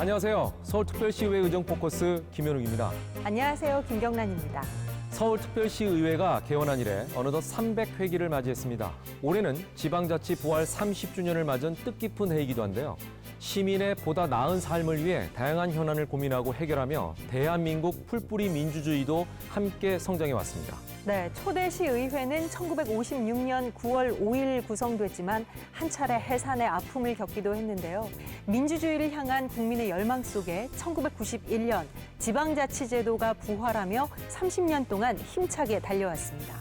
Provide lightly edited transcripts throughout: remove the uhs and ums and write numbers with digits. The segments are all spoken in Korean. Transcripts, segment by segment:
안녕하세요. 서울특별시의회 의정포커스 김현욱입니다. 안녕하세요. 김경란입니다. 서울특별시의회가 개원한 이래 어느덧 300회기를 맞이했습니다. 올해는 지방자치 부활 30주년을 맞은 뜻깊은 해이기도 한데요. 시민의 보다 나은 삶을 위해 다양한 현안을 고민하고 해결하며 대한민국 풀뿌리 민주주의도 함께 성장해 왔습니다. 네, 초대시의회는 1956년 9월 5일 구성됐지만 한 차례 해산의 아픔을 겪기도 했는데요. 민주주의를 향한 국민의 열망 속에 1991년 지방자치제도가 부활하며 30년 동안 힘차게 달려왔습니다.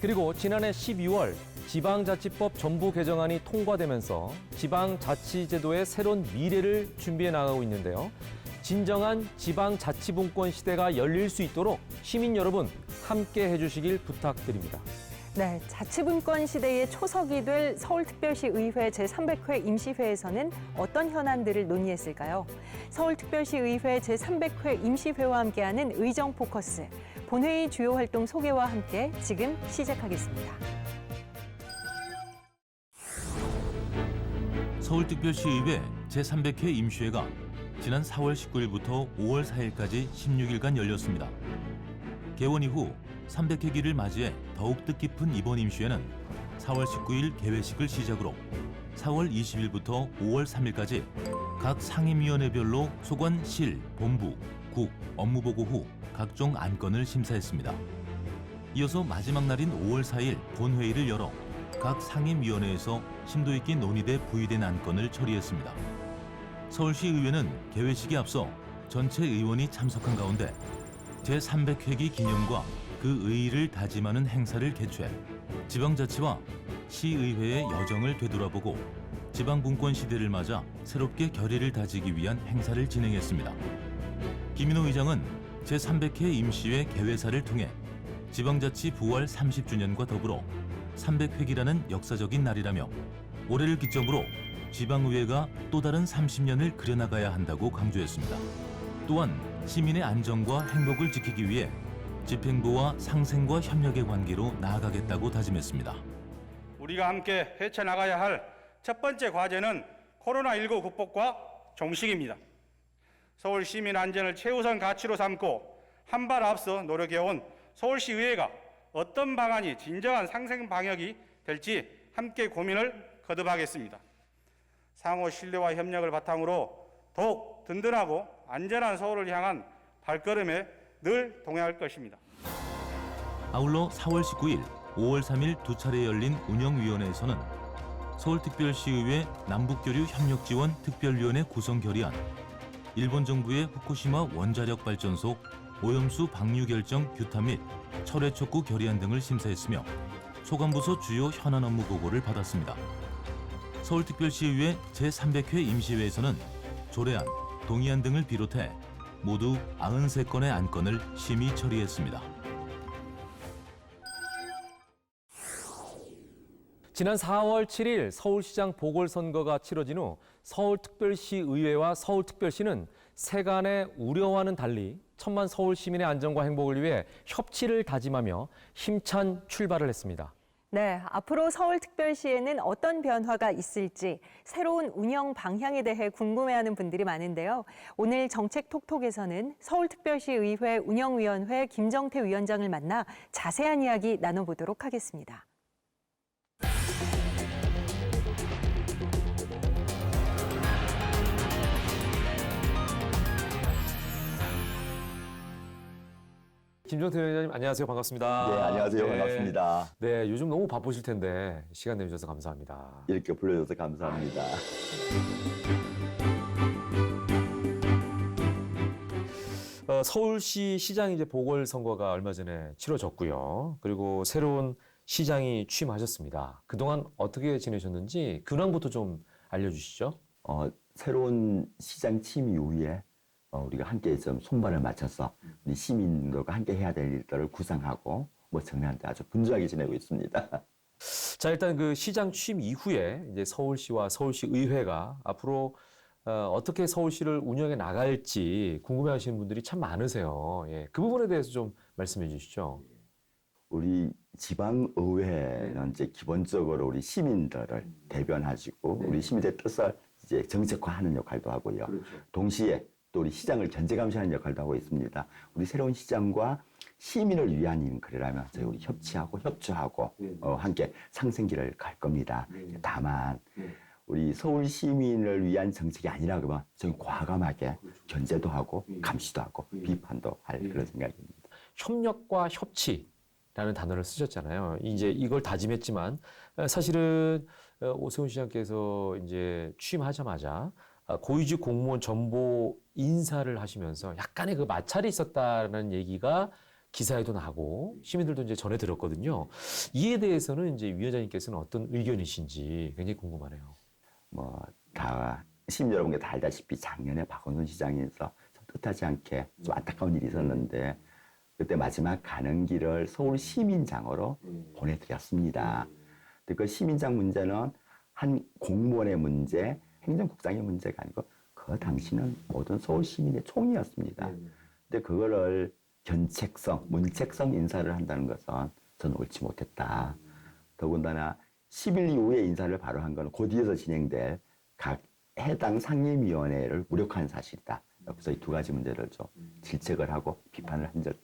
그리고 지난해 12월 지방자치법 전부 개정안이 통과되면서 지방자치제도의 새로운 미래를 준비해 나가고 있는데요. 진정한 지방자치분권 시대가 열릴 수 있도록 시민 여러분 함께 해주시길 부탁드립니다. 네, 자치분권 시대의 초석이 될 서울특별시의회 제300회 임시회에서는 어떤 현안들을 논의했을까요? 서울특별시의회 제300회 임시회와 함께하는 의정포커스, 본회의 주요 활동 소개와 함께 지금 시작하겠습니다. 서울특별시의회 제300회 임시회가 지난 4월 19일부터 5월 4일까지 16일간 열렸습니다. 개원 이후 300회기를 맞이해 더욱 뜻깊은 이번 임시회는 4월 19일 개회식을 시작으로 4월 20일부터 5월 3일까지 각 상임위원회별로 소관, 실, 본부, 국, 업무보고 후 각종 안건을 심사했습니다. 이어서 마지막 날인 5월 4일 본회의를 열어 각 상임위원회에서 심도 있게 논의돼 부의된 안건을 처리했습니다. 서울시의회는 개회식에 앞서 전체 의원이 참석한 가운데 제300회기 기념과 그 의의를 다짐하는 행사를 개최해 지방자치와 시의회의 여정을 되돌아보고 지방분권 시대를 맞아 새롭게 결의를 다지기 위한 행사를 진행했습니다. 김인호 의장은 제300회 임시회 개회사를 통해 지방자치 부활 30주년과 더불어 300회기라는 역사적인 날이라며 올해를 기점으로 지방의회가 또 다른 30년을 그려나가야 한다고 강조했습니다. 또한 시민의 안전과 행복을 지키기 위해 집행부와 상생과 협력의 관계로 나아가겠다고 다짐했습니다. 우리가 함께 헤쳐나가야 할 첫 번째 과제는 코로나19 극복과 종식입니다. 서울 시민 안전을 최우선 가치로 삼고 한 발 앞서 노력해온 서울시의회가 어떤 방안이 진정한 상생 방역이 될지 함께 고민을 거듭하겠습니다. 상호 신뢰와 협력을 바탕으로 더욱 든든하고 안전한 서울을 향한 발걸음에 늘 동행할 것입니다. 아울러 4월 19일, 5월 3일 두 차례 열린 운영위원회에서는 서울특별시의회 남북교류 협력지원 특별위원회 구성 결의안, 일본 정부의 후쿠시마 원자력 발전소 오염수 방류 결정 규탄 및 철회 촉구 결의안 등을 심사했으며 소관부서 주요 현안 업무 보고를 받았습니다. 서울특별시의회 제300회 임시회에서는 조례안, 동의안 등을 비롯해 모두 93건의 안건을 심의 처리했습니다. 지난 4월 7일 서울시장 보궐선거가 치러진 후 서울특별시의회와 서울특별시는 세간의 우려와는 달리 천만 서울 시민의 안전과 행복을 위해 협치를 다짐하며 힘찬 출발을 했습니다. 네, 앞으로 서울특별시에는 어떤 변화가 있을지 새로운 운영 방향에 대해 궁금해하는 분들이 많은데요. 오늘 정책톡톡에서는 서울특별시의회 운영위원회 김정태 위원장을 만나 자세한 이야기 나눠보도록 하겠습니다. 김정태 위원장님 안녕하세요. 반갑습니다. 네, 안녕하세요. 반갑습니다. 네, 요즘 너무 바쁘실 텐데 시간 내주셔서 감사합니다. 이렇게 불러줘서 감사합니다. 서울시 시장 이제 보궐선거가 얼마 전에 치러졌고요. 그리고 새로운 시장이 취임하셨습니다. 그동안 어떻게 지내셨는지 근황부터 좀 알려주시죠. 새로운 시장 취임 이후에 우리가 함께 좀 손발을 맞춰서 우리 시민들과 함께 해야 될 일들을 구상하고 정리하는데 아주 분주하게 지내고 있습니다. 자, 일단 그 시장 취임 이후에 이제 서울시와 서울시 의회가 앞으로 어떻게 서울시를 운영해 나갈지 궁금해하시는 분들이 참 많으세요. 예, 그 부분에 대해서 좀 말씀해 주시죠. 우리 지방의회는 이제 기본적으로 우리 시민들을 대변하시고 우리 시민들의 뜻을 이제 정책화하는 역할도 하고요. 동시에 또 우리 시장을 견제 감시하는 역할도 하고 있습니다. 우리 새로운 시장과 시민을 위한 인크라면 저희 우리 협치하고 협조하고 함께 상생기를 갈 겁니다. 다만 우리 서울 시민을 위한 정책이 아니라 그러면 저희 과감하게 견제도 하고 감시도 하고 비판도 할 그런 생각입니다. 협력과 협치라는 단어를 쓰셨잖아요. 이제 이걸 다짐했지만 사실은 오세훈 시장께서 이제 취임하자마자 고위직 공무원 전보 인사를 하시면서 약간의 그 마찰이 있었다는 얘기가 기사에도 나고 시민들도 이제 전해 들었거든요. 이에 대해서는 이제 위원장님께서는 어떤 의견이신지 굉장히 궁금하네요. 뭐 다 시민 여러분께 다 알다시피 작년에 박원순 시장에서 뜻하지 않게 좀 안타까운 일이 있었는데 그때 마지막 가는 길을 서울 시민장으로 보내드렸습니다. 근데 그 시민장 문제는 한 공무원의 문제, 행정국장의 문제가 아니고 그 당시는 모든 서울 시민의 총이었습니다. 근데 그거를 견책성, 문책성 인사를 한다는 것은 저는 옳지 못했다. 더군다나 10일 이후에 인사를 바로 한 건 그 뒤에서 진행될 각 해당 상임위원회를 무력화한 사실이다. 그래서 이 두 가지 문제를 좀 질책을 하고 비판을 한 적이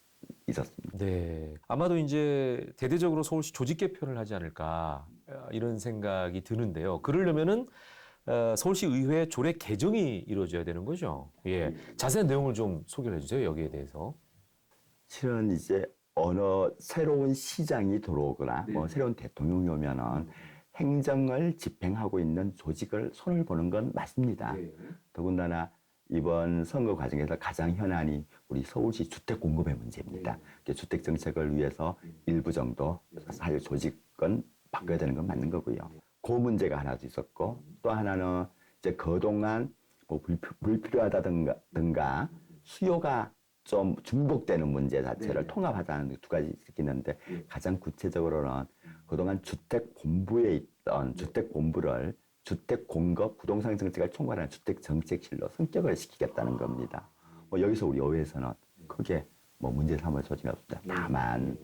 있었습니다. 네. 아마도 이제 대대적으로 서울시 조직 개편을 하지 않을까 이런 생각이 드는데요. 그러려면은 서울시 의회 조례 개정이 이루어져야 되는 거죠. 예. 자세한 내용을 좀 소개를 해주세요. 여기에 대해서. 실은 이제 어느 새로운 시장이 들어오거나 뭐 새로운 대통령이 오면은 행정을 집행하고 있는 조직을 손을 보는 건 맞습니다. 더군다나 이번 선거 과정에서 가장 현안이 우리 서울시 주택 공급의 문제입니다. 주택 정책을 위해서 일부 정도 살 조직은 바꿔야 되는 건 맞는 거고요. 그 문제가 하나도 있었고 또 하나는 이제 그동안 뭐 불필요하다든가 수요가 좀 중복되는 문제 자체를 통합하자는 두 가지 있는데 가장 구체적으로는 그동안 주택본부에 있던 주택본부를 주택공급 부동산 정책을 총괄하는 주택정책실로 성격을 시키겠다는 겁니다. 뭐 여기서 우리 의회에서는 크게 뭐 문제 삼을 소지가 없다. 다만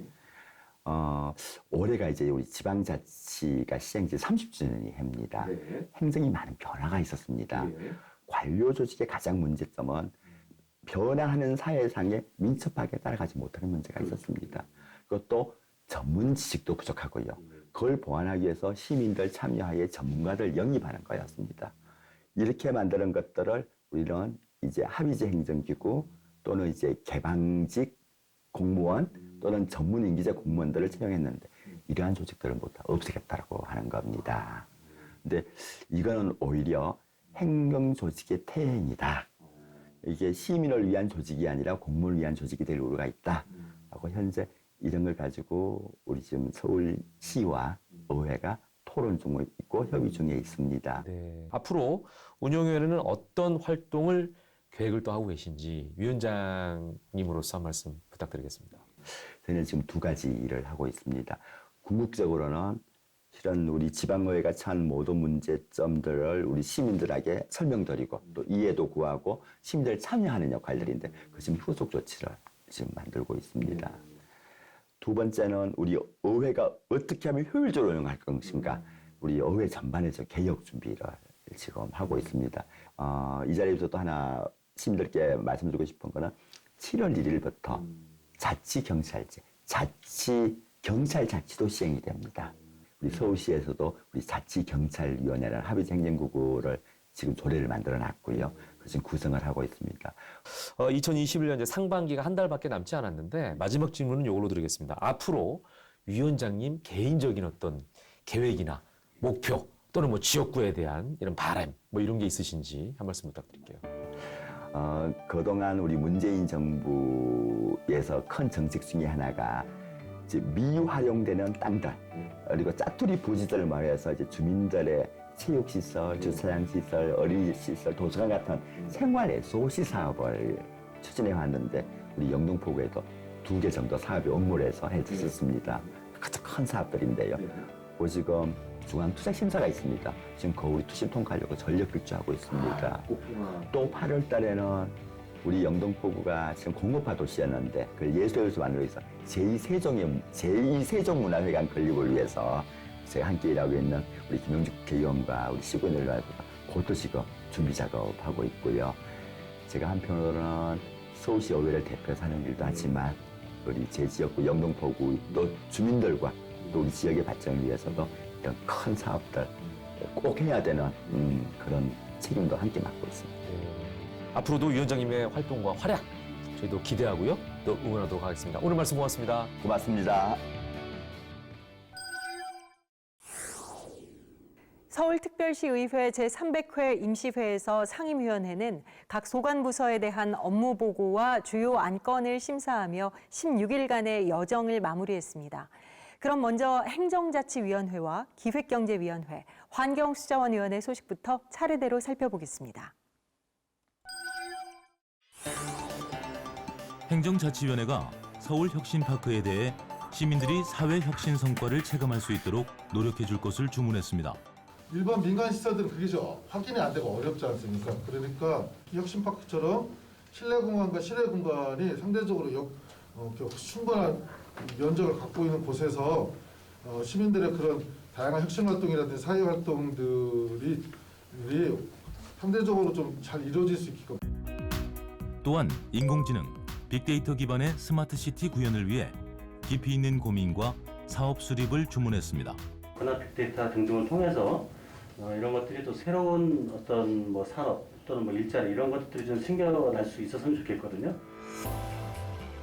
올해가 이제 우리 지방자치가 시행지 30주년이 해입니다. 행정이 많은 변화가 있었습니다. 관료 조직의 가장 문제점은 변화하는 사회상에 민첩하게 따라가지 못하는 문제가 있었습니다. 그것도 전문 지식도 부족하고요. 그걸 보완하기 위해서 시민들 참여하에 전문가들 영입하는 거였습니다. 이렇게 만드는 것들을 우리는 이제 합의제 행정기구 또는 이제 개방직 공무원 또는 전문 임기제 공무원들을 채용했는데 이러한 조직들을 모두 없애겠다고 하는 겁니다. 근데 이거는 오히려 행정 조직의 퇴행이다. 이게 시민을 위한 조직이 아니라 공무원을 위한 조직이 될 우려가 있다. 하고 현재 이런 걸 가지고 우리 지금 서울시와 의회가 토론 중에 있고 협의 중에 있습니다. 네. 앞으로 운영위원회는 어떤 활동을 계획을 또 하고 계신지 위원장님으로서 한 말씀 부탁드리겠습니다. 저희는 지금 두 가지 일을 하고 있습니다. 궁극적으로는 실은 우리 지방의회가 처한 모든 문제점들을 우리 시민들에게 설명드리고 또 이해도 구하고 시민들 참여하는 역할들인데 그 지금 후속 조치를 지금 만들고 있습니다. 두 번째는 우리 의회가 어떻게 하면 효율적으로 운영할 것인가 우리 의회 전반에서 개혁 준비를 지금 하고 있습니다. 이 자리에서 또 하나 시민들께 말씀드리고 싶은 거는 7월 1일부터 자치경찰제, 자치경찰자치도 시행이 됩니다. 우리 서울시에서도 우리 자치경찰위원회라는 합의제 행정구구를 지금 조례를 만들어 놨고요. 지금 구성을 하고 있습니다. 2021년 이제 상반기가 한 달밖에 남지 않았는데 마지막 질문은 이걸로 드리겠습니다. 앞으로 위원장님 개인적인 어떤 계획이나 목표 또는 뭐 지역구에 대한 이런 바람 뭐 이런 게 있으신지 한 말씀 부탁드릴게요. 그동안 우리 문재인 정부에서 큰 정책 중에 하나가 이제 미활용되는 땅들 그리고 짜투리 부지들을 말해서 이제 주민들의 체육시설, 주차장시설, 어린이시설, 도서관 같은 생활 SOC 사업을 추진해 왔는데 우리 영등포구에도 2개 정도 사업이 업무를 해서 해줬습니다. 아주 큰 사업들인데요. 그 지금 중앙투자심사가 있습니다. 지금 거울이 투심 통과하려고 전력 질주하고 있습니다. 또 8월 달에는 우리 영등포구가 지금 공업화 도시였는데 그 예술에서 만들고 있어 제2세종문화회관 건립을 위해서 제가 함께 일하고 있는 우리 김영주 국회의원과 우리 시군을 위해서 그것도 지금 준비 작업하고 있고요. 제가 한편으로는 서울시 의회를 대표해서 하는 일도 하지만 우리 제 지역구 영등포구 또 주민들과 또 우리 지역의 발전을 위해서도 이런 큰 사업들 꼭 해야 되는 그런 책임도 함께 맡고 있습니다. 앞으로도 위원장님의 활동과 활약 저희도 기대하고요. 또 응원하도록 하겠습니다. 오늘 말씀 고맙습니다. 고맙습니다. 서울특별시의회 제300회 임시회에서 상임위원회는 각 소관부서에 대한 업무 보고와 주요 안건을 심사하며 16일간의 여정을 마무리했습니다. 그럼 먼저 행정자치위원회와 기획경제위원회, 환경수자원위원회 소식부터 차례대로 살펴보겠습니다. 행정자치위원회가 서울혁신파크에 대해 시민들이 사회혁신 성과를 체감할 수 있도록 노력해 줄 것을 주문했습니다. 일반 민간 시설들은 그게 확인이 안 되고 어렵지 않습니까? 그러니까 혁신파크처럼 실내 공간과 실외 공간이 상대적으로 충분한 면적을 갖고 있는 곳에서 시민들의 그런 다양한 혁신 활동이라든지 사회 활동들이 상대적으로 좀 잘 이루어질 수 있게끔. 또한 인공지능, 빅데이터 기반의 스마트시티 구현을 위해 깊이 있는 고민과 사업 수립을 주문했습니다. 문화 빅데이터 등등을 통해서 이런 것들이 또 새로운 어떤 산업 또는 일자리 이런 것들이 좀 생겨날 수 있었으면 좋겠거든요.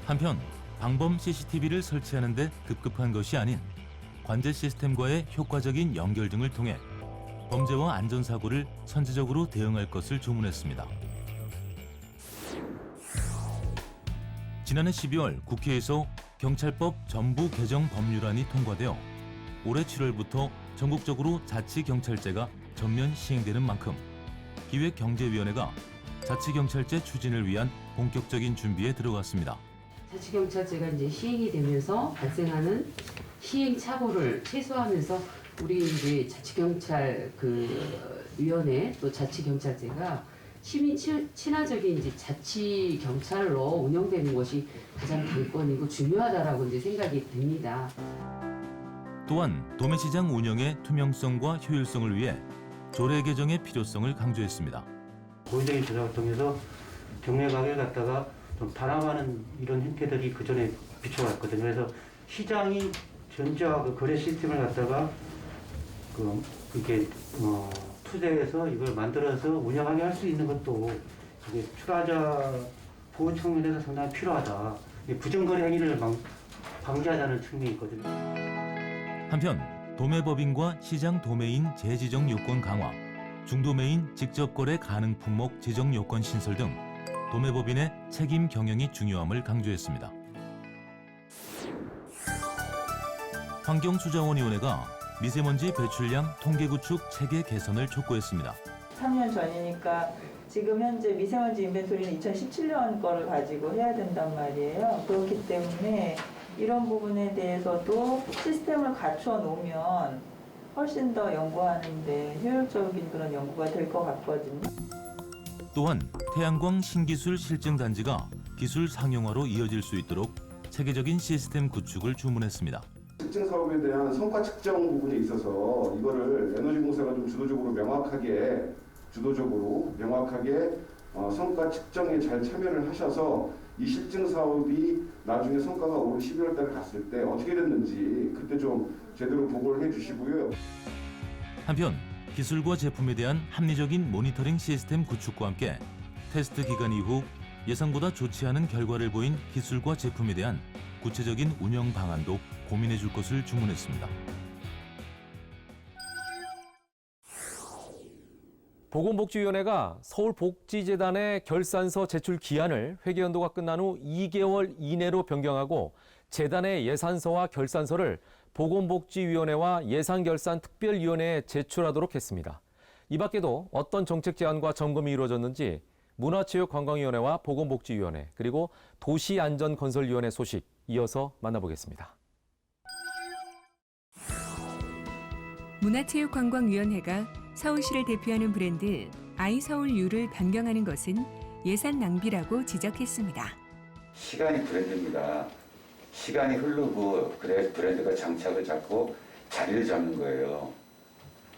한편 방범 CCTV를 설치하는 데 급급한 것이 아닌 관제 시스템과의 효과적인 연결 등을 통해 범죄와 안전사고를 선제적으로 대응할 것을 주문했습니다. 지난해 12월 국회에서 경찰법 전부 개정 법률안이 통과되어 올해 7월부터 전국적으로 자치경찰제가 전면 시행되는 만큼 기획경제위원회가 자치경찰제 추진을 위한 본격적인 준비에 들어갔습니다. 자치경찰제가 이제 시행이 되면서 발생하는 시행착오를 최소화하면서 우리 이제 자치경찰 위원회 또 자치경찰제가 시민 친화적인 이제 자치경찰로 운영되는 것이 가장 관건이고 중요하다라고 이제 생각이 듭니다. 또한 도매시장 운영의 투명성과 효율성을 위해 조례 개정의 필요성을 강조했습니다. 고의적인 조작을 통해서 경매 가격을 갖다가 좀 반환하는 이런 형태들이 그 전에 비춰왔거든요. 그래서 시장이 전자 거래 시스템을 갖다가 이렇게 투자해서 이걸 만들어서 운영하게 할 수 있는 것도 이게 출하자 보호 측면에서 상당히 필요하다. 부정거래 행위를 방지하자는 측면이 있거든요. 한편 도매법인과 시장 도매인 재지정 요건 강화, 중도매인 직접 거래 가능 품목 지정 요건 신설 등 도매법인의 책임 경영이 중요함을 강조했습니다. 환경수자원위원회가 미세먼지 배출량 통계 구축 체계 개선을 촉구했습니다. 3년 전이니까 지금 현재 미세먼지 인벤토리는 2017년 거를 가지고 해야 된단 말이에요. 그렇기 때문에 이런 부분에 대해서도 시스템을 갖춰 놓으면 훨씬 더 연구하는데 효율적인 그런 연구가 될 것 같거든요. 또한 태양광 신기술 실증 단지가 기술 상용화로 이어질 수 있도록 체계적인 시스템 구축을 주문했습니다. 실증 사업에 대한 성과 측정 부분에 있어서 이거를 에너지공사가 좀 주도적으로 명확하게 성과 측정에 잘 참여를 하셔서 이 실증 사업이 나중에 성과가 올 12월 달에 갔을 때 어떻게 됐는지 그때 좀 제대로 보고를 해주시고요. 한편 기술과 제품에 대한 합리적인 모니터링 시스템 구축과 함께 테스트 기간 이후 예상보다 좋지 않은 결과를 보인 기술과 제품에 대한 구체적인 운영 방안도 고민해 줄 것을 주문했습니다. 보건복지위원회가 서울복지재단의 결산서 제출 기한을 회계연도가 끝난 후 2개월 이내로 변경하고 재단의 예산서와 결산서를 보건복지위원회와 예산결산특별위원회에 제출하도록 했습니다. 이 밖에도 어떤 정책 제안과 점검이 이루어졌는지 문화체육관광위원회와 보건복지위원회 그리고 도시안전건설위원회 소식 이어서 만나보겠습니다. 문화체육관광위원회가 서울시를 대표하는 브랜드 아이서울유를 변경하는 것은 예산 낭비라고 지적했습니다. 시간이 브랜드입니다. 시간이 흐르고 그래 브랜드가 장착을 잡고 자리를 잡는 거예요.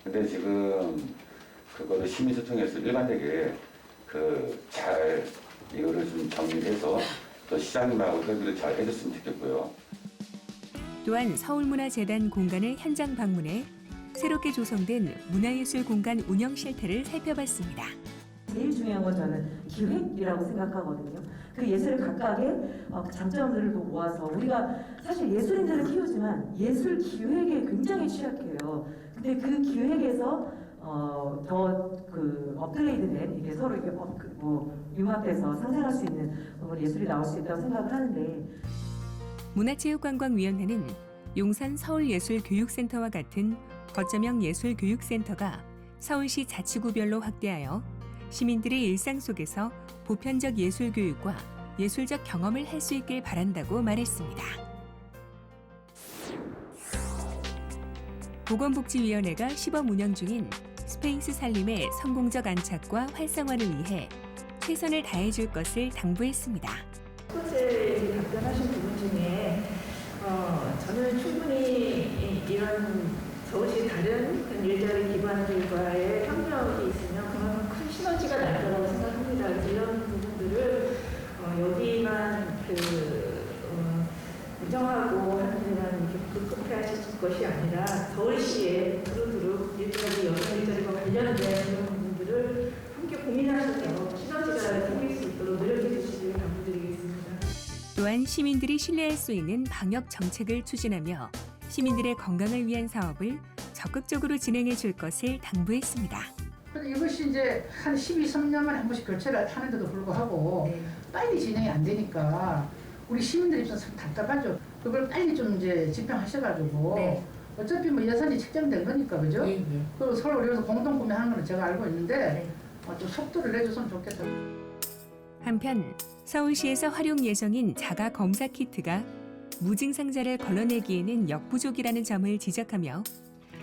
근데 지금 그거를 시민소통에서 일관되게 잘 이거를 좀 정리해서 또 시장님하고 협의를 잘 해줬으면 좋겠고요. 또한 서울문화재단 공간을 현장 방문해 새롭게 조성된 문화예술 공간 운영 실태를 살펴봤습니다. 제일 중요한 건 저는 기획이라고 생각하거든요. 그 예술 각각의 장점들을 또 모아서 우리가 사실 예술인들을 키우지만 예술 기획에 굉장히 취약해요. 근데 그 기획에서 더 업그레이드된 이게 서로 이렇게 융합돼서 상생할 수 있는 예술이 나올 수 있다고 생각을 하는데. 문화체육관광위원회는 용산 서울예술교육센터와 같은 거점형 예술교육센터가 서울시 자치구별로 확대하여 시민들의 일상 속에서 보편적 예술교육과 예술적 경험을 할 수 있길 바란다고 말했습니다. 보건복지위원회가 시범 운영 중인 스페이스 살림의 성공적 안착과 활성화를 위해 최선을 다해줄 것을 당부했습니다. 첫째 답변하신 부분 중에 저는 충분히 이런 서울시 다른 일자리 기관들과의 협력이 있으면 그만큼 큰 시너지가 날 거라고 생각합니다. 그래서 이런 부분들을 여기만 인정하고 하는 데만 이렇게 급급해하실 것이 아니라 서울시에 두루두루 일자리과 관련된 그런 부분들을 함께 고민하셔서 시너지가 생길 수 있도록 노력해 주시길 당부드리겠습니다. 또한 시민들이 신뢰할 수 있는 방역 정책을 추진하며 시민들의 건강을 위한 사업을 적극적으로 진행해 줄 것을 당부했습니다. 이것이 이제 한 12~13년만에 한 번씩 교체를 하는데도 불구하고 빨리 진행이 안 되니까 우리 시민들 입장에서 답답하죠. 그걸 빨리 좀 이제 집행하셔가지고 어차피 뭐 예산이 책정된 거니까 그죠? 그리고 서로 여기서 공동 구매하는 건 제가 알고 있는데 좀 속도를 내줬으면 좋겠다. 한편 서울시에서 활용 예정인 자가 검사 키트가 무증상자를 걸러내기에는 역부족이라는 점을 지적하며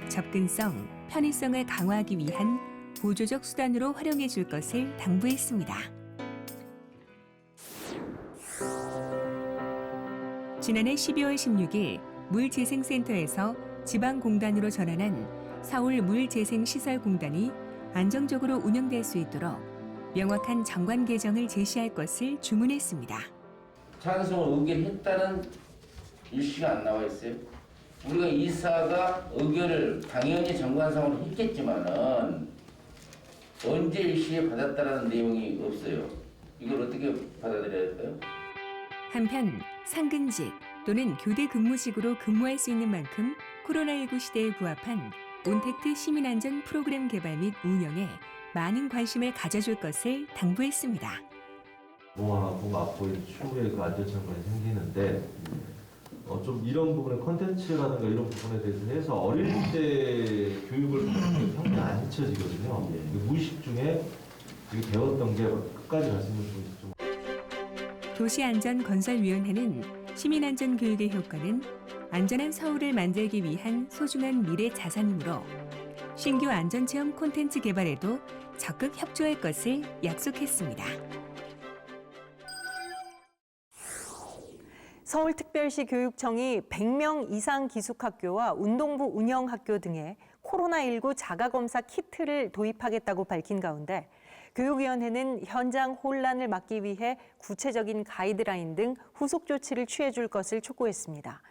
접근성, 편의성을 강화하기 위한 보조적 수단으로 활용해 줄 것을 당부했습니다. 지난해 12월 16일 물재생센터에서 지방공단으로 전환한 서울물재생시설공단이 안정적으로 운영될 수 있도록 명확한 정관 개정을 제시할 것을 주문했습니다. 찬성을 의결했다는 일시가 안 나와 있어요. 우리가 이사가 의결을 당연히 정관상으로 했겠지만은 언제 일시에 받았다라는 내용이 없어요. 이걸 어떻게 받아들여야 할까요? 한편 상근직 또는 교대 근무직으로 근무할 수 있는 만큼 코로나19 시대에 부합한 온택트 시민안전 프로그램 개발 및 운영에 많은 관심을 가져줄 것을 당부했습니다. 뭐하고 맞고 추후에 그 안전장관이 생기는데 좀 이런 부분에 콘텐츠라든가 이런 부분에 대해서 해서 어릴 때 교육을 받는 게 평균 안 잊혀지거든요. 무의식 중에 배웠던 게 끝까지 갈 수 있는 부분이 좀. 도시안전건설위원회는 시민안전교육의 효과는 안전한 서울을 만들기 위한 소중한 미래 자산이므로 신규 안전체험 콘텐츠 개발에도 적극 협조할 것을 약속했습니다. 서울특별시 교육청이 100명 이상 기숙학교와 운동부 운영학교 등에 코로나19 자가검사 키트를 도입하겠다고 밝힌 가운데 교육위원회는 현장 혼란을 막기 위해 구체적인 가이드라인 등 후속 조치를 취해줄 것을 촉구했습니다.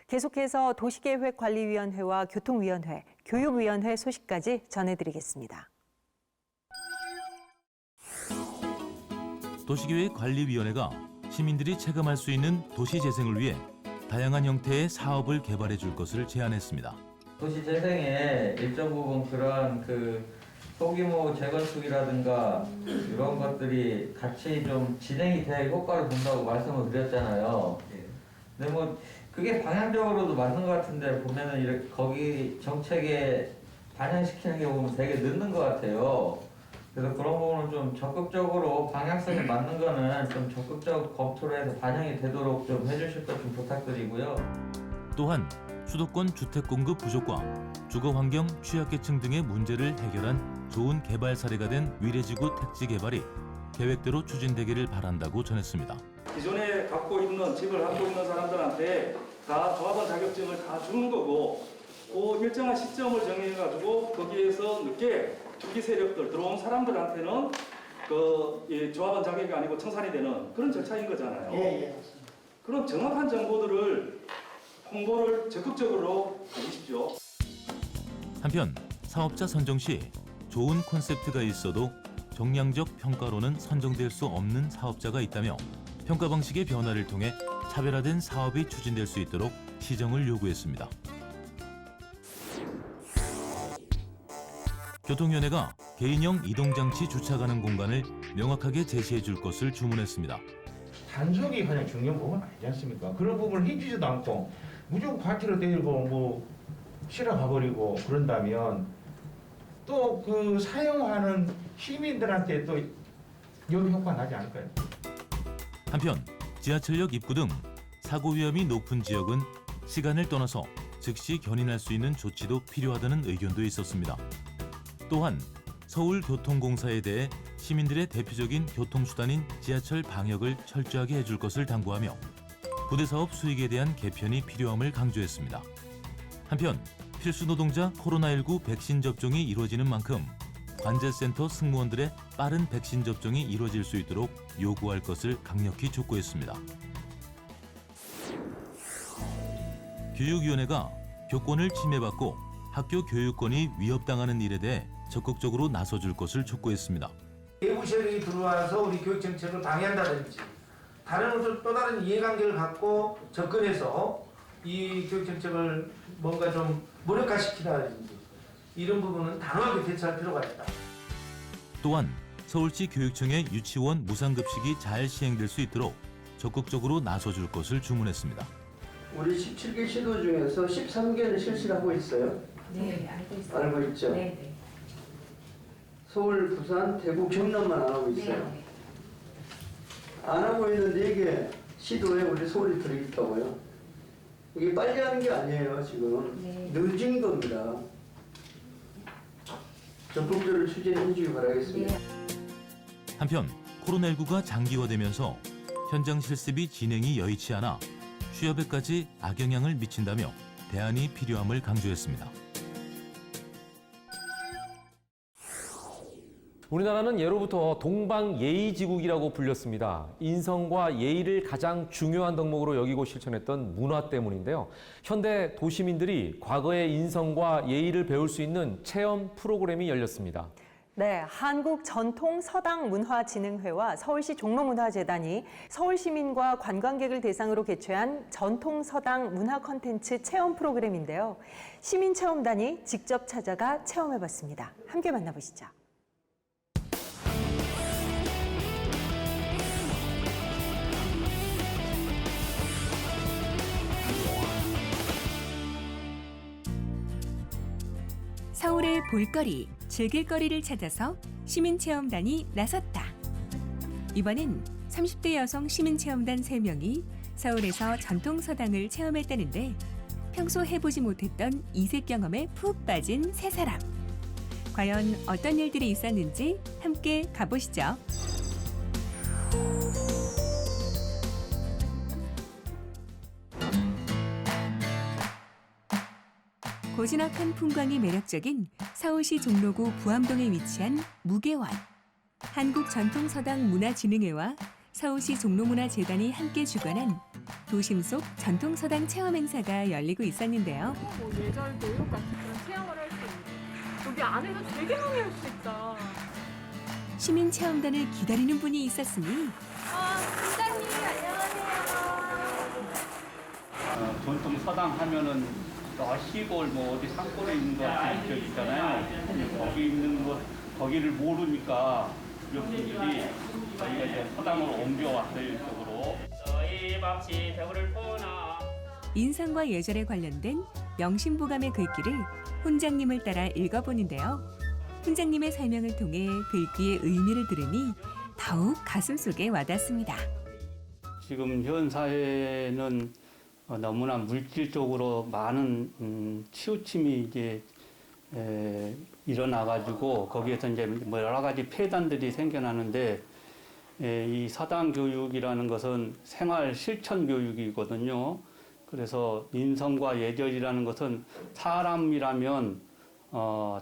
계속해서 도시계획관리위원회와 교통위원회, 교육위원회 소식까지 전해드리겠습니다. 도시계획관리위원회가 시민들이 체감할 수 있는 도시 재생을 위해 다양한 형태의 사업을 개발해 줄 것을 제안했습니다. 도시 재생에 일정 부분 그런 소규모 재건축이라든가 이런 것들이 같이 좀 진행이 될 효과를 본다고 말씀을 드렸잖아요. 근데 뭐 그게 방향적으로도 맞는 것 같은데 보면은 이렇게 거기 정책에 반영시키는 게 보면 되게 늦는 것 같아요. 그래서 그런 부분은 좀 적극적으로 방향성에 맞는 거는 좀 적극적 검토를 해서 반영이 되도록 좀 해주실 것 좀 부탁드리고요. 또한 수도권 주택 공급 부족과 주거 환경 취약계층 등의 문제를 해결한 좋은 개발 사례가 된 위례지구 택지 개발이 계획대로 추진되기를 바란다고 전했습니다. 기존에 집을 갖고 있는 사람들한테 다 조합원 자격증을 다 주는 거고 일정한 시점을 정해가지고 거기에서 늦게 투기 세력들 들어온 사람들한테는 조합원 자격이 아니고 청산이 되는 그런 절차인 거잖아요. 예. 그런 정확한 정보들을 홍보를 적극적으로 해주십시오. 한편 사업자 선정 시 좋은 콘셉트가 있어도 정량적 평가로는 선정될 수 없는 사업자가 있다며 평가 방식의 변화를 통해 차별화된 사업이 추진될 수 있도록 시정을 요구했습니다. 교통위원회가 개인형 이동장치 주차 가능 공간을 명확하게 제시해 줄 것을 주문했습니다. 단속이 가장 중요한 부분 아니지 않습니까? 그런 부분을 해주지도 않고 무조건 과태료 때리고 실어 가버리고 그런다면 또 그 사용하는 시민들한테 또 역 효과 나지 않을까요? 한편 지하철역 입구 등 사고 위험이 높은 지역은 시간을 떠나서 즉시 견인할 수 있는 조치도 필요하다는 의견도 있었습니다. 또한 서울교통공사에 대해 시민들의 대표적인 교통수단인 지하철 방역을 철저하게 해줄 것을 당부하며 부대사업 수익에 대한 개편이 필요함을 강조했습니다. 한편 필수 노동자 코로나19 백신 접종이 이루어지는 만큼 관제센터 승무원들의 빠른 백신 접종이 이루어질 수 있도록 요구할 것을 강력히 촉구했습니다. 교육위원회가 교권을 침해받고 학교 교육권이 위협당하는 일에 대해 적극적으로 나서줄 것을 촉구했습니다. 외부 세력이 들어와서 우리 교육 정책을 방해한다든지 다른 또 다른 이해관계를 갖고 접근해서 이 교육 정책을 뭔가 좀 무력화시키다든지 이런 부분은 단호하게 대처할 필요가 있다. 또한 서울시 교육청의 유치원 무상급식이 잘 시행될 수 있도록 적극적으로 나서줄 것을 주문했습니다. 우리 17개 시도 중에서 13개를 실시를 하고 있어요. 네, 알고 있어요. 알고 있죠? 네. 서울, 부산, 대구, 경남만 안 하고 있어요. 네. 안 하고 있는 4개 시도에 우리 서울이 들어있다고요. 이게 빨리 하는 게 아니에요, 지금. 네. 늦은 겁니다. 적극적으로 추진해 주시기 바라겠습니다. 한편 코로나19가 장기화되면서 현장 실습이 진행이 여의치 않아 취업에까지 악영향을 미친다며 대안이 필요함을 강조했습니다. 우리나라는 예로부터 동방예의지국이라고 불렸습니다. 인성과 예의를 가장 중요한 덕목으로 여기고 실천했던 문화 때문인데요. 현대 도시민들이 과거의 인성과 예의를 배울 수 있는 체험 프로그램이 열렸습니다. 네, 한국전통서당문화진흥회와 서울시 종로문화재단이 서울시민과 관광객을 대상으로 개최한 전통서당 문화 콘텐츠 체험 프로그램인데요. 시민체험단이 직접 찾아가 체험해봤습니다. 함께 만나보시죠. 서울의 볼거리, 즐길거리를 찾아서 시민체험단이 나섰다. 이번엔 30대 여성 시민체험단 3명이 서울에서 전통서당을 체험했다는데 평소 해보지 못했던 이색 경험에 푹 빠진 3사람. 과연 어떤 일들이 있었는지 함께 가보시죠. 고즈넉한 풍광이 매력적인 서울시 종로구 부암동에 위치한 무계원. 한국전통서당문화진흥회와 서울시 종로문화재단이 함께 주관한 도심 속 전통서당 체험 행사가 열리고 있었는데요. 예절 교육 같은 그런 체험을 할 수 있는 여기 안에서 되게 많이 할 수 있다. 시민 체험단을 기다리는 분이 있었으니 팀장님 안녕하세요. 전통 서당 하면은 시골 어디 산골에 있는 것 같은 기억 있잖아요. 거기 있는 것 거기를 모르니까 여러분들이 저희가 이제 서당으로 옮겨왔어요 이쪽으로. 저희 밥시 배우를 보나. 인상과 예절에 관련된 명심보감의 글귀를 훈장님을 따라 읽어보는데요. 훈장님의 설명을 통해 글귀의 의미를 들으니 더욱 가슴속에 와닿습니다. 지금 현 사회는 너무나 물질적으로 많은 치우침이 이제 일어나가지고 거기에서 이제 여러 가지 폐단들이 생겨나는데 이 서당 교육이라는 것은 생활 실천 교육이거든요. 그래서 인성과 예절이라는 것은 사람이라면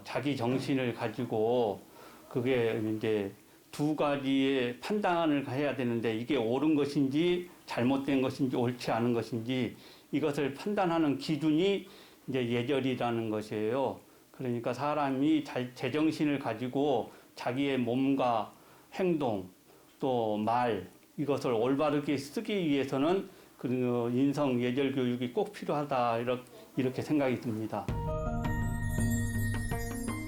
자기 정신을 가지고 그게 이제 두 가지의 판단을 해야 되는데 이게 옳은 것인지 잘못된 것인지 옳지 않은 것인지 이것을 판단하는 기준이 이제 예절이라는 것이에요. 그러니까 사람이 제정신을 가지고 자기의 몸과 행동 또 말 이것을 올바르게 쓰기 위해서는 그 인성 예절 교육이 꼭 필요하다 이렇게 생각이 듭니다.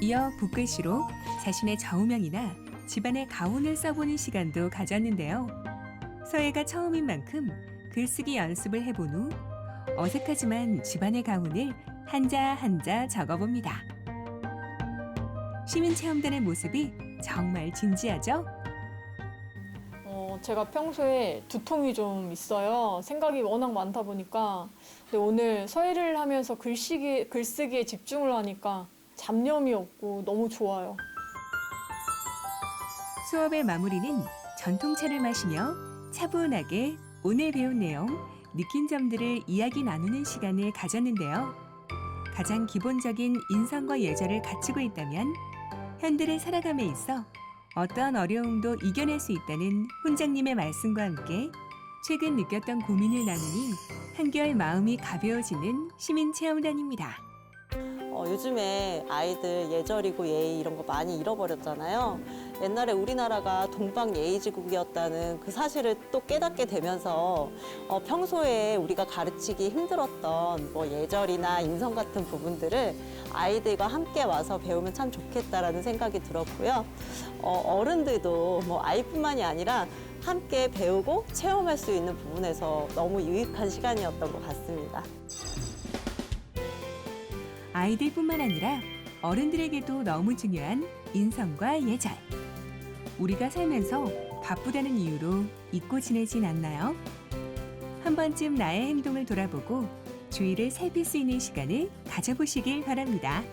이어 붓글씨로 자신의 좌우명이나 집안의 가훈을 써보는 시간도 가졌는데요. 서예가 처음인 만큼 글쓰기 연습을 해본 후 어색하지만 집안의 가훈을 한자 한자 적어봅니다. 시민체험단의 모습이 정말 진지하죠? 제가 평소에 두통이 좀 있어요. 생각이 워낙 많다 보니까. 근데 오늘 서예를 하면서 글쓰기에 집중을 하니까 잡념이 없고 너무 좋아요. 수업의 마무리는 전통차를 마시며 차분하게 오늘 배운 내용, 느낀 점들을 이야기 나누는 시간을 가졌는데요. 가장 기본적인 인성과 예절을 갖추고 있다면 현대를 살아감에 있어 어떠한 어려움도 이겨낼 수 있다는 훈장님의 말씀과 함께 최근 느꼈던 고민을 나누니 한결 마음이 가벼워지는 시민체험단입니다. 요즘에 아이들 예절이고 예의 이런 거 많이 잃어버렸잖아요. 옛날에 우리나라가 동방예의지국이었다는 그 사실을 또 깨닫게 되면서 평소에 우리가 가르치기 힘들었던 뭐 예절이나 인성 같은 부분들을 아이들과 함께 와서 배우면 참 좋겠다라는 생각이 들었고요. 어른들도 뭐 아이뿐만이 아니라 함께 배우고 체험할 수 있는 부분에서 너무 유익한 시간이었던 것 같습니다. 아이들뿐만 아니라 어른들에게도 너무 중요한 인성과 예절. 우리가 살면서 바쁘다는 이유로 잊고 지내진 않나요? 한 번쯤 나의 행동을 돌아보고 주위를 살필 수 있는 시간을 가져보시길 바랍니다.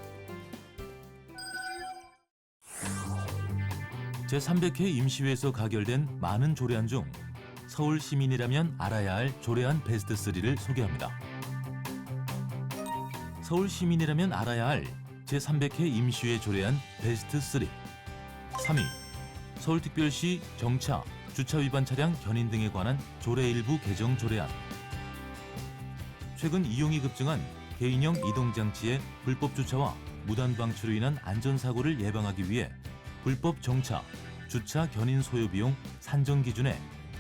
제300회 임시회에서 가결된 많은 조례안 중 서울 시민이라면 알아야 할 조례안 베스트 3를 소개합니다. 서울 시민이라면 알아야 할 제300회 임시회 조례안 베스트 3. 3위, 서울특별시 정차, 주차 위반 차량 견인 등에 관한 조례 일부 개정 조례안. 최근 이용이 급증한 개인형 이동장치의 불법 주차와 무단 방치로 인한 안전사고를 예방하기 위해 불법 정차, 주차 견인 소요 비용 산정 기준에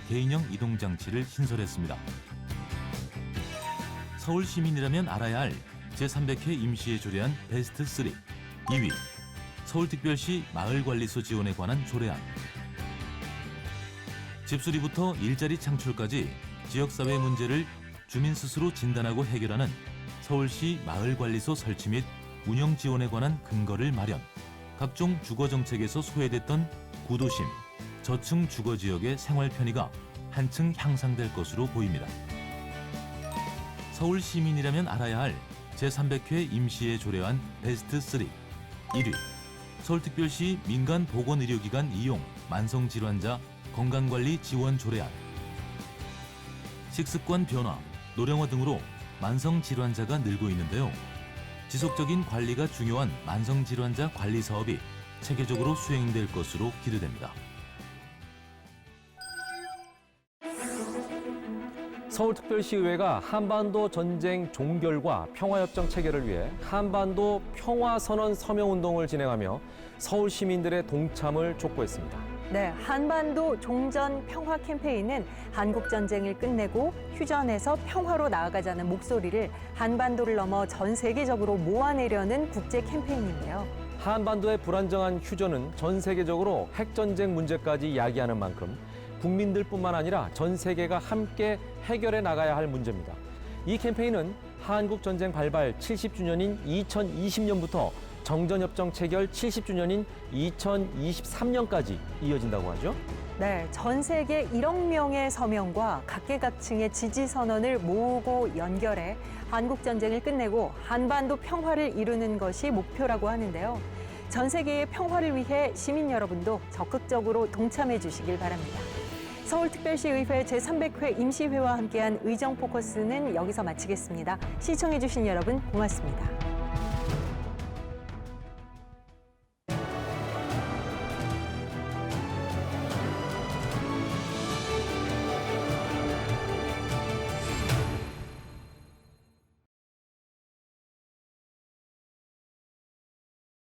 개인형 이동장치를 신설했습니다. 서울 시민이라면 알아야 할 제300회 임시회 조례안 베스트 3. 2위, 서울특별시 마을관리소 지원에 관한 조례안. 집수리부터 일자리 창출까지 지역사회 문제를 주민 스스로 진단하고 해결하는 서울시 마을관리소 설치 및 운영 지원에 관한 근거를 마련. 각종 주거정책에서 소외됐던 구도심, 저층 주거지역의 생활 편의가 한층 향상될 것으로 보입니다. 서울 시민이라면 알아야 할 제300회 임시회 조례안 베스트 3. 1위, 서울특별시 민간보건의료기관 이용 만성질환자 건강관리 지원 조례안. 식습관 변화, 노령화 등으로 만성질환자가 늘고 있는데요. 지속적인 관리가 중요한 만성질환자 관리 사업이 체계적으로 수행될 것으로 기대됩니다. 서울특별시의회가 한반도 전쟁 종결과 평화협정 체결을 위해 한반도 평화선언 서명운동을 진행하며 서울 시민들의 동참을 촉구했습니다. 네, 한반도 종전 평화 캠페인은 한국 전쟁을 끝내고 휴전에서 평화로 나아가자는 목소리를 한반도를 넘어 전 세계적으로 모아내려는 국제 캠페인인데요. 한반도의 불안정한 휴전은 전 세계적으로 핵전쟁 문제까지 이야기하는 만큼 국민들뿐만 아니라 전 세계가 함께 해결해 나가야 할 문제입니다. 이 캠페인은 한국 전쟁 발발 70주년인 2020년부터 정전협정 체결 70주년인 2023년까지 이어진다고 하죠. 네, 전 세계 1억 명의 서명과 각계각층의 지지 선언을 모으고 연결해 한국 전쟁을 끝내고 한반도 평화를 이루는 것이 목표라고 하는데요. 전 세계의 평화를 위해 시민 여러분도 적극적으로 동참해 주시길 바랍니다. 서울특별시의회 제300회 임시회와 함께한 의정 포커스는 여기서 마치겠습니다. 시청해주신 여러분 고맙습니다.